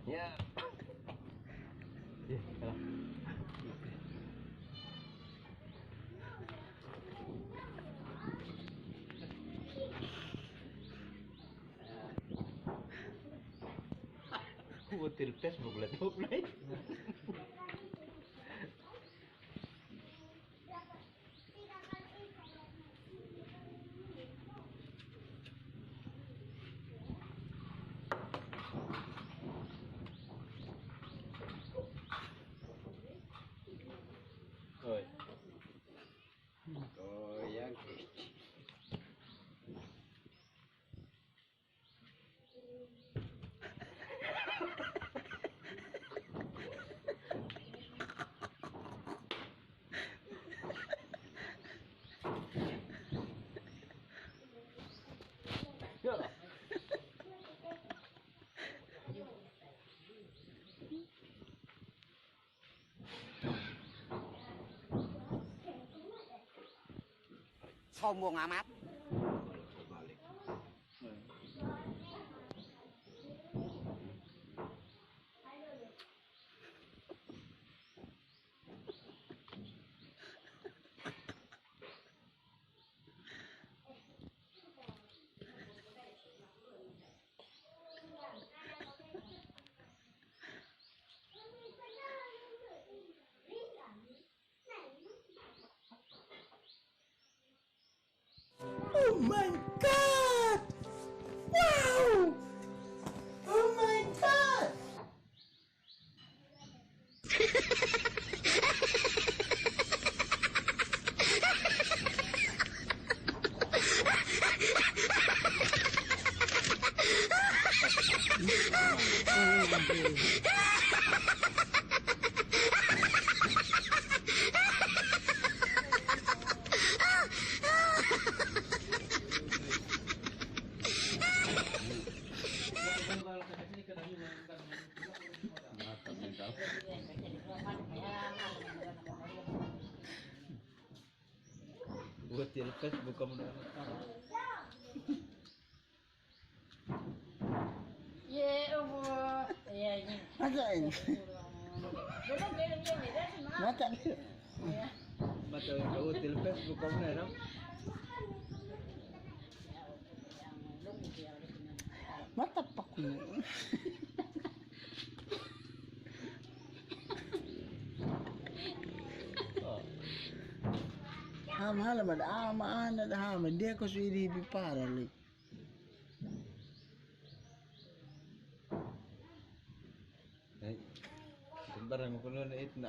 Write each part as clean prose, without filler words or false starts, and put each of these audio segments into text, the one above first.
Ya. Butir Facebook laptop này. Rồi. Goyang. Sombong amat. Oh my god! Wow! Oh my god! Buat tilpes buka mudah. Ye, Allah. Ya, ini. Masa ini? Belum, belum, belum. Masa? Ya. Atau yang kau til Facebook kamu nih, no? Mata pa ko. Oh. Mahal man, maana da dia ko suidi bi parali. Ay, barang mo kuno na it na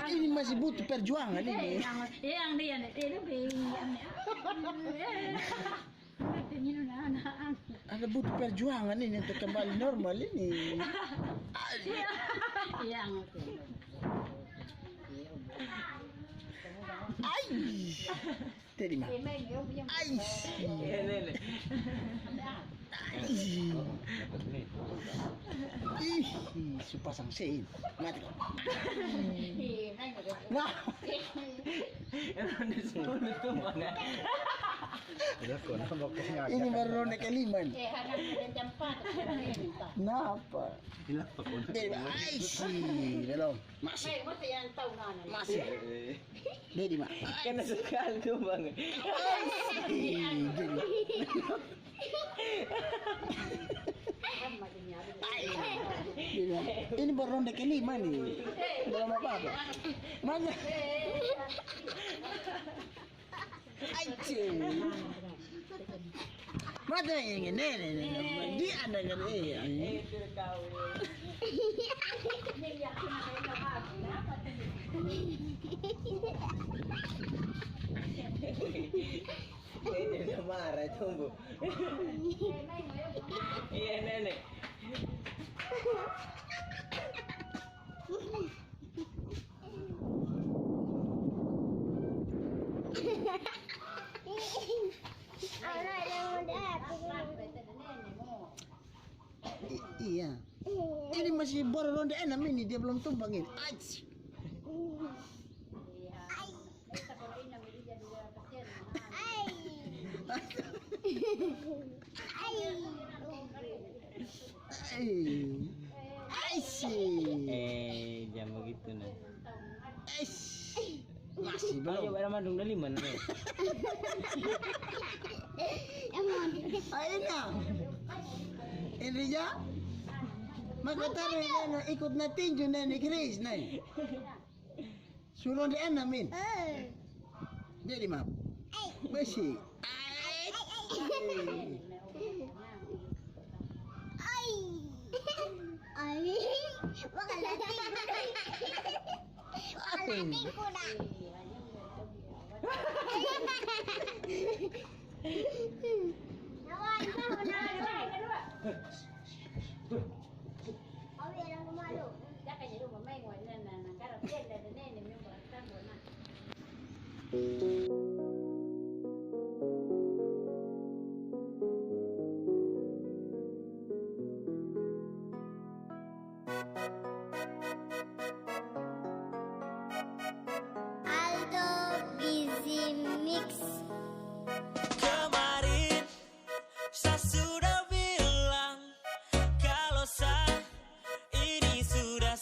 Ini masih butuh perjuangan ini. Yang dia Ada butuh perjuangan ini untuk kembali normal ini. Ay, tadi mah. Ay, ih, supasang sein. Mati kau. Nah, ini baru ronde kelima. Kenapa? Ay, sih, belum. Masih. Dedi mah. Kan sekali tuh bang. Ini baru ronde kelima nih. Belum apa-apa. Mana? Aici. Mana yang ini? Dia ada kan ini. Ini udah marah tunggu. Iya nenek. Iya. Ini masih baru ronde 6 ini dia belum tumbang ini. Aici. Jangan begitu nah. Masih Ayo belum. barang mandung dari mana? Ayo na. Ini ya. Magkatarin na ikut natin yun na ni Grace na. Sulong di namin. Jadi map. Masih. Aldo Busy Mix. Kemarin saya sudah bilang kalau saya ini sudah